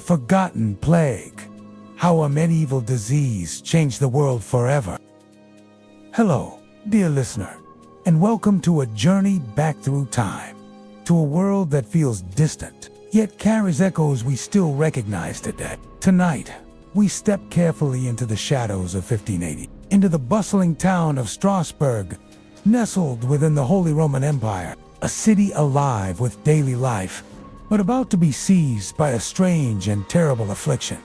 forgotten plague. How a medieval disease changed the world forever. Hello, dear listener, and welcome to a journey back through time, to a world that feels distant, yet carries echoes we still recognize today. Tonight, we step carefully into the shadows of 1580, into the bustling town of Strasbourg, nestled within the Holy Roman Empire, a city alive with daily life, but about to be seized by a strange and terrible affliction,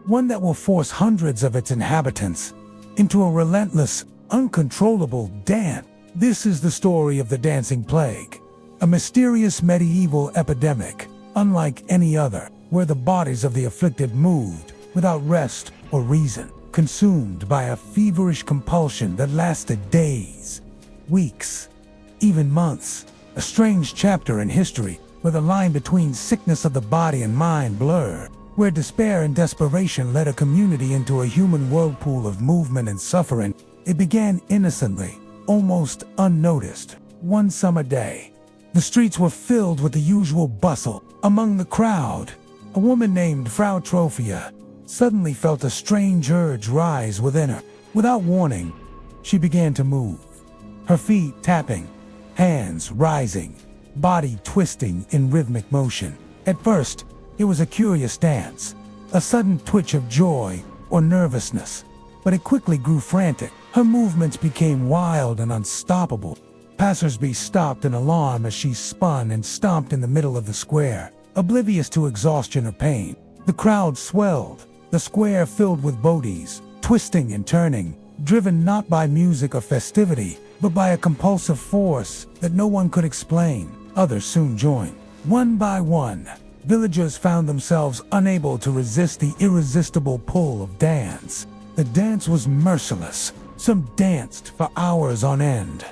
one that will force hundreds of its inhabitants into a relentless, uncontrollable dance. This is the story of the Dancing Plague, a mysterious medieval epidemic, unlike any other, where the bodies of the afflicted moved without rest or reason, consumed by a feverish compulsion that lasted days, weeks, even months. A strange chapter in history where the line between sickness of the body and mind blurred, where despair and desperation led a community into a human whirlpool of movement and suffering. It began innocently, almost unnoticed. One summer day, the streets were filled with the usual bustle. Among the crowd, a woman named Frau Trophia suddenly felt a strange urge rise within her. Without warning, she began to move, her feet tapping, hands rising, body twisting in rhythmic motion. At first, it was a curious dance, a sudden twitch of joy or nervousness, but it quickly grew frantic. Her movements became wild and unstoppable. Passers-by stopped in alarm as she spun and stomped in the middle of the square, oblivious to exhaustion or pain. The crowd swelled, the square filled with bodies, twisting and turning, driven not by music or festivity, but by a compulsive force that no one could explain. Others soon joined. One by one, villagers found themselves unable to resist the irresistible pull of dance. The dance was merciless. Some danced for hours on end,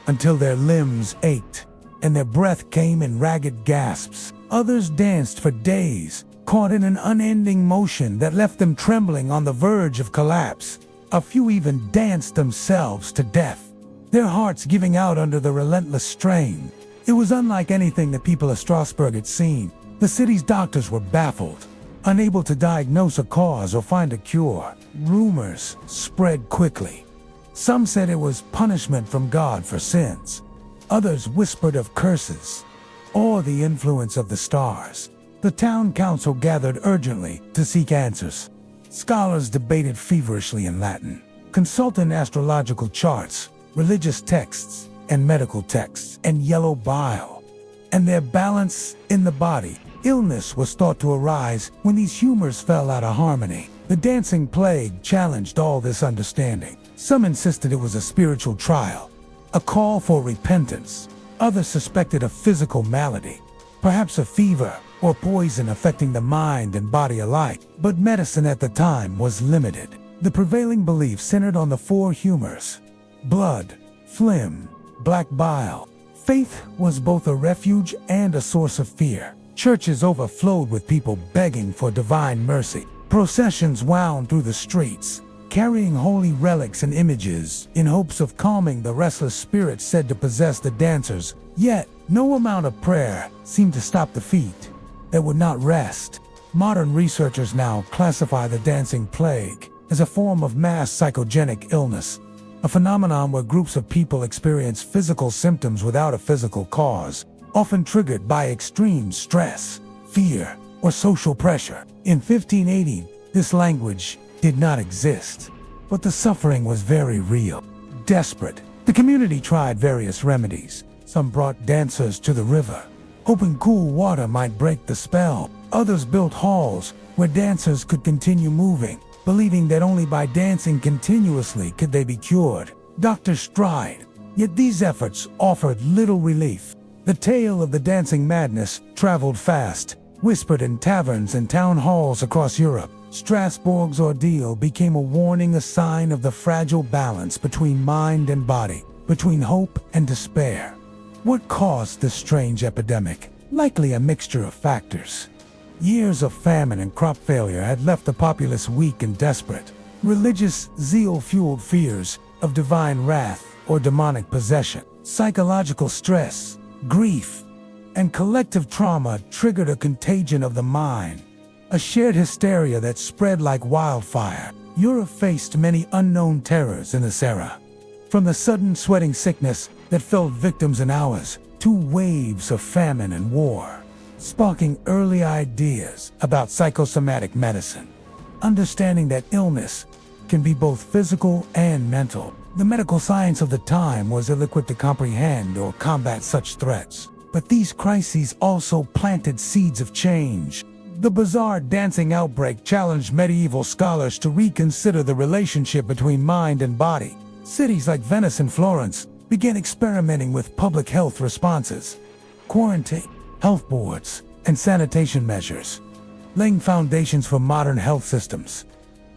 until their limbs ached and their breath came in ragged gasps. Others danced for days, caught in an unending motion that left them trembling on the verge of collapse. A few even danced themselves to death, their hearts giving out under the relentless strain. It was unlike anything the people of Strasbourg had seen. The city's doctors were baffled, unable to diagnose a cause or find a cure. Rumors spread quickly. Some said it was punishment from God for sins. Others whispered of curses or the influence of the stars. The town council gathered urgently to seek answers. Scholars debated feverishly in Latin, consulting astrological charts, religious texts, and medical texts, and yellow bile, and their balance in the body. Illness was thought to arise when these humors fell out of harmony. The Dancing Plague challenged all this understanding. Some insisted it was a spiritual trial, a call for repentance. Others suspected a physical malady, perhaps a fever or poison affecting the mind and body alike. But medicine at the time was limited. The prevailing belief centered on the four humors: blood, phlegm, black bile. Faith was both a refuge and a source of fear. Churches overflowed with people begging for divine mercy. Processions wound through the streets, carrying holy relics and images in hopes of calming the restless spirits said to possess the dancers. Yet, no amount of prayer seemed to stop the feet that would not rest. Modern researchers now classify the Dancing Plague as a form of mass psychogenic illness, a phenomenon where groups of people experience physical symptoms without a physical cause, often triggered by extreme stress, fear, or social pressure. In 1580, this language did not exist, but the suffering was very real. Desperate, the community tried various remedies. Some brought dancers to the river, hoping cool water might break the spell. Others built halls where dancers could continue moving, believing that only by dancing continuously could they be cured. Doctors tried, yet these efforts offered little relief. The tale of the dancing madness traveled fast, whispered in taverns and town halls across Europe. Strasbourg's ordeal became a warning, a sign of the fragile balance between mind and body, between hope and despair. What caused this strange epidemic? Likely a mixture of factors. Years of famine and crop failure had left the populace weak and desperate. Religious zeal fueled fears of divine wrath or demonic possession. Psychological stress, grief, and collective trauma triggered a contagion of the mind, a shared hysteria that spread like wildfire. Europe faced many unknown terrors in this era. From the sudden sweating sickness that felled victims in hours, to waves of famine and war, sparking early ideas about psychosomatic medicine. Understanding that illness can be both physical and mental, the medical science of the time was ill-equipped to comprehend or combat such threats. But these crises also planted seeds of change. The bizarre dancing outbreak challenged medieval scholars to reconsider the relationship between mind and body. Cities like Venice and Florence began experimenting with public health responses, quarantine, health boards, and sanitation measures, laying foundations for modern health systems.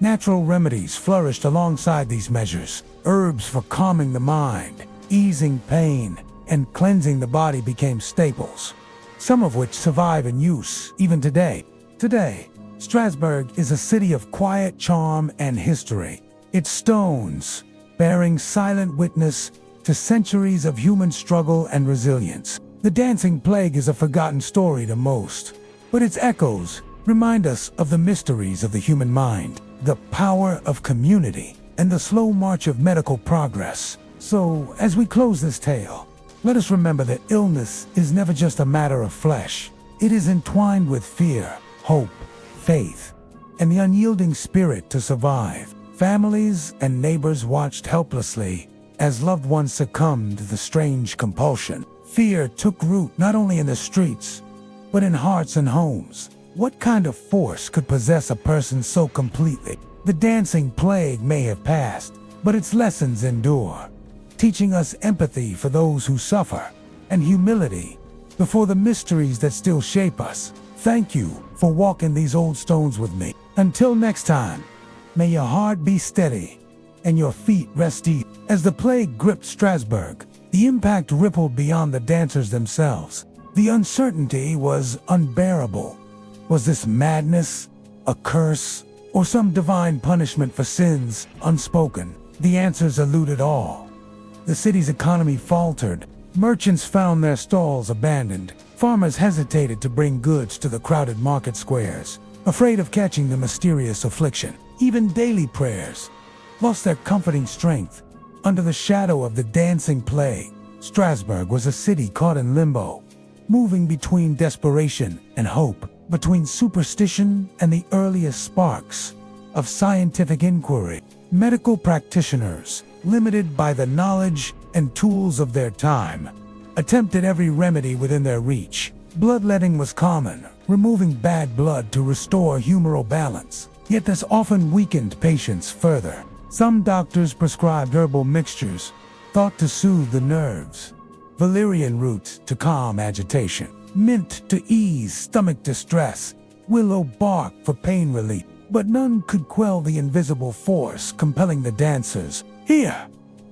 Natural remedies flourished alongside these measures. Herbs for calming the mind, easing pain, and cleansing the body became staples, some of which survive in use even today. Today, Strasbourg is a city of quiet charm and history. Its stones bearing silent witness to centuries of human struggle and resilience. The dancing plague is a forgotten story to most, but its echoes remind us of the mysteries of the human mind, the power of community, and the slow march of medical progress. So, as we close this tale, let us remember that illness is never just a matter of flesh. It is entwined with fear, hope, faith, and the unyielding spirit to survive. Families and neighbors watched helplessly as loved ones succumbed to the strange compulsion. Fear took root not only in the streets, but in hearts and homes. What kind of force could possess a person so completely? The dancing plague may have passed, but its lessons endure, teaching us empathy for those who suffer and humility before the mysteries that still shape us. Thank you for walking these old stones with me. Until next time, may your heart be steady and your feet rest easy. As the plague gripped Strasbourg, the impact rippled beyond the dancers themselves. The uncertainty was unbearable. Was this madness, a curse, or some divine punishment for sins unspoken? The answers eluded all. The city's economy faltered. Merchants found their stalls abandoned. Farmers hesitated to bring goods to the crowded market squares, afraid of catching the mysterious affliction. Even daily prayers lost their comforting strength. Under the shadow of the dancing plague, Strasbourg was a city caught in limbo, moving between desperation and hope, between superstition and the earliest sparks of scientific inquiry. Medical practitioners, limited by the knowledge and tools of their time, attempted every remedy within their reach. Bloodletting was common, removing bad blood to restore humoral balance. Yet this often weakened patients further. Some doctors prescribed herbal mixtures, thought to soothe the nerves, valerian root to calm agitation, mint to ease stomach distress, willow bark for pain relief. But none could quell the invisible force compelling the dancers. Here,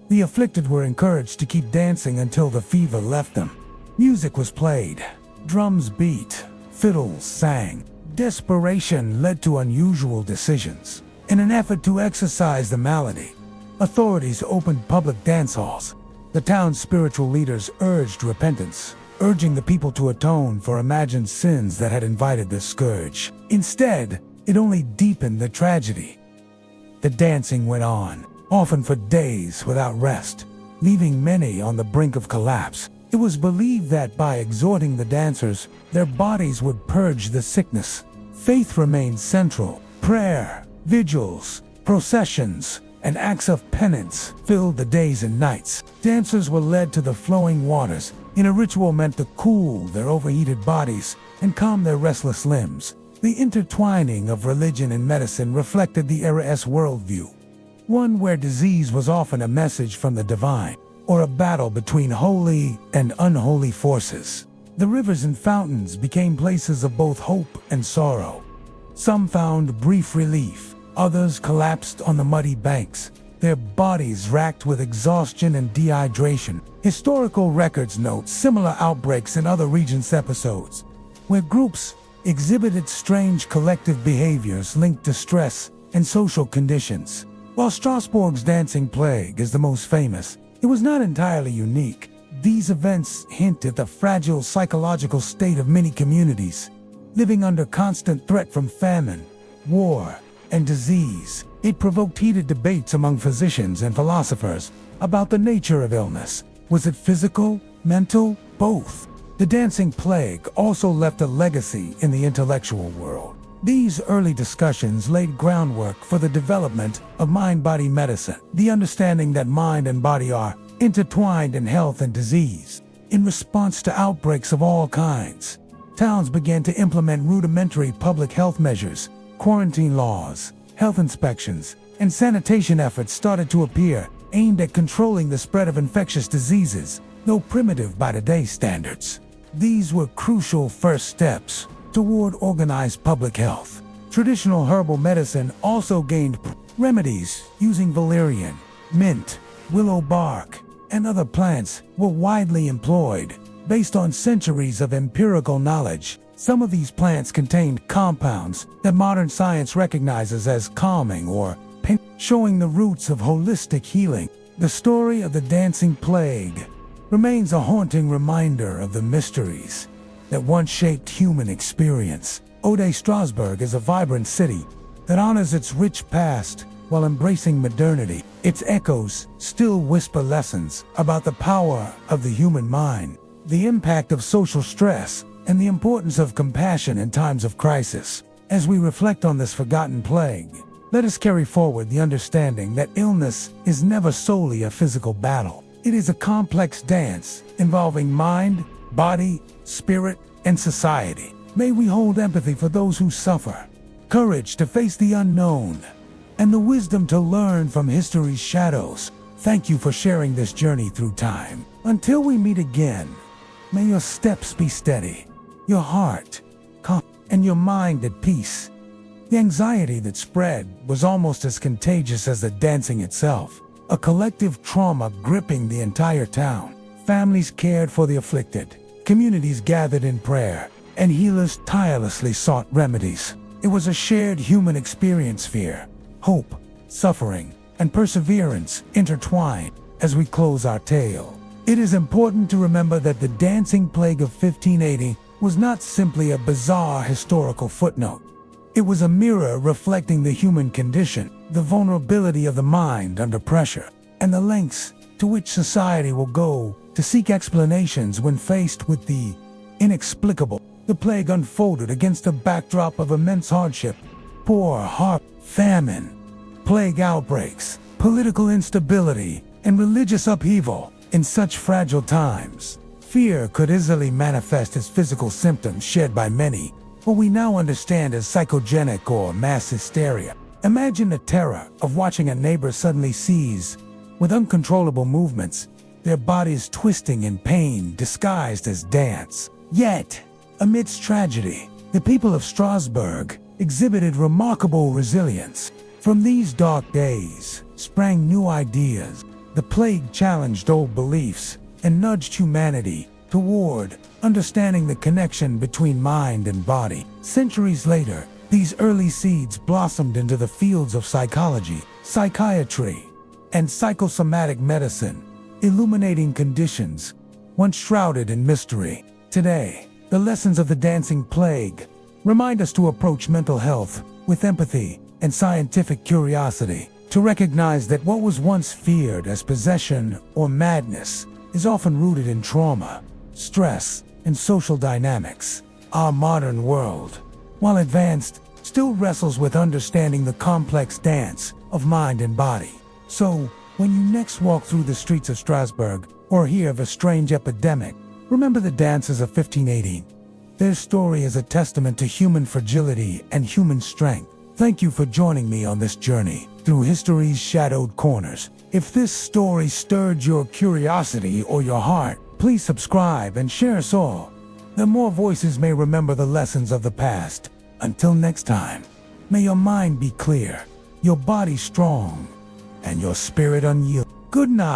the afflicted were encouraged to keep dancing until the fever left them. Music was played, drums beat, fiddles sang. Desperation led to unusual decisions. In an effort to exorcise the malady, authorities opened public dance halls. The town's spiritual leaders urged repentance, urging the people to atone for imagined sins that had invited the scourge. Instead, it only deepened the tragedy. The dancing went on, often for days without rest, leaving many on the brink of collapse. It was believed that by exhorting the dancers, their bodies would purge the sickness. Faith remained central. Prayer, vigils, processions, and acts of penance filled the days and nights. Dancers were led to the flowing waters in a ritual meant to cool their overheated bodies and calm their restless limbs. The intertwining of religion and medicine reflected the era's worldview, one where disease was often a message from the divine, or a battle between holy and unholy forces. The rivers and fountains became places of both hope and sorrow. Some found brief relief, others collapsed on the muddy banks, their bodies racked with exhaustion and dehydration. Historical records note similar outbreaks in other regions' episodes, where groups exhibited strange collective behaviors linked to stress and social conditions. While Strasbourg's dancing plague is the most famous, it was not entirely unique. These events hint at the fragile psychological state of many communities, living under constant threat from famine, war, and disease. It provoked heated debates among physicians and philosophers about the nature of illness. Was it physical, mental, both? The dancing plague also left a legacy in the intellectual world. These early discussions laid groundwork for the development of mind-body medicine, the understanding that mind and body are intertwined in health and disease. In response to outbreaks of all kinds, towns began to implement rudimentary public health measures. Quarantine laws, health inspections, and sanitation efforts started to appear, aimed at controlling the spread of infectious diseases, though primitive by today's standards. These were crucial first steps toward organized public health. Traditional herbal medicine also gained remedies using valerian, mint, willow bark, and other plants were widely employed. Based on centuries of empirical knowledge, some of these plants contained compounds that modern science recognizes as calming or showing the roots of holistic healing. The story of the dancing plague remains a haunting reminder of the mysteries that once shaped human experience. Ode Strasbourg is a vibrant city that honors its rich past while embracing modernity. Its echoes still whisper lessons about the power of the human mind, the impact of social stress, and the importance of compassion in times of crisis. As we reflect on this forgotten plague, let us carry forward the understanding that illness is never solely a physical battle. It is a complex dance involving mind, body, spirit, and society. May we hold empathy for those who suffer, courage to face the unknown, and the wisdom to learn from history's shadows. Thank you for sharing this journey through time. Until we meet again, may your steps be steady, your heart calm, and your mind at peace. The anxiety that spread was almost as contagious as the dancing itself, a collective trauma gripping the entire town. Families cared for the afflicted, communities gathered in prayer, and healers tirelessly sought remedies. It was a shared human experience, fear, hope, suffering, and perseverance intertwined. As we close our tale, it is important to remember that the dancing plague of 1580 was not simply a bizarre historical footnote. It was a mirror reflecting the human condition, the vulnerability of the mind under pressure, and the lengths to which society will go to seek explanations when faced with the inexplicable. The plague unfolded against a backdrop of immense hardship, poor, famine, plague outbreaks, political instability, and religious upheaval. In such fragile times, fear could easily manifest as physical symptoms shared by many, what we now understand as psychogenic or mass hysteria. Imagine the terror of watching a neighbor suddenly seize with uncontrollable movements, their bodies twisting in pain disguised as dance. Yet, amidst tragedy, the people of Strasbourg exhibited remarkable resilience. From these dark days sprang new ideas. The plague challenged old beliefs and nudged humanity toward understanding the connection between mind and body. Centuries later, these early seeds blossomed into the fields of psychology, psychiatry, and psychosomatic medicine, illuminating conditions once shrouded in mystery. Today, the lessons of the dancing plague remind us to approach mental health with empathy and scientific curiosity, to recognize that what was once feared as possession or madness is often rooted in trauma, stress, and social dynamics. Our modern world, while advanced, still wrestles with understanding the complex dance of mind and body. So, when you next walk through the streets of Strasbourg or hear of a strange epidemic, remember the dancers of 1580. Their story is a testament to human fragility and human strength. Thank you for joining me on this journey through history's shadowed corners. If this story stirred your curiosity or your heart, please subscribe and share us all, that more voices may remember the lessons of the past. Until next time, may your mind be clear, your body strong, and your spirit unyielding. Good night.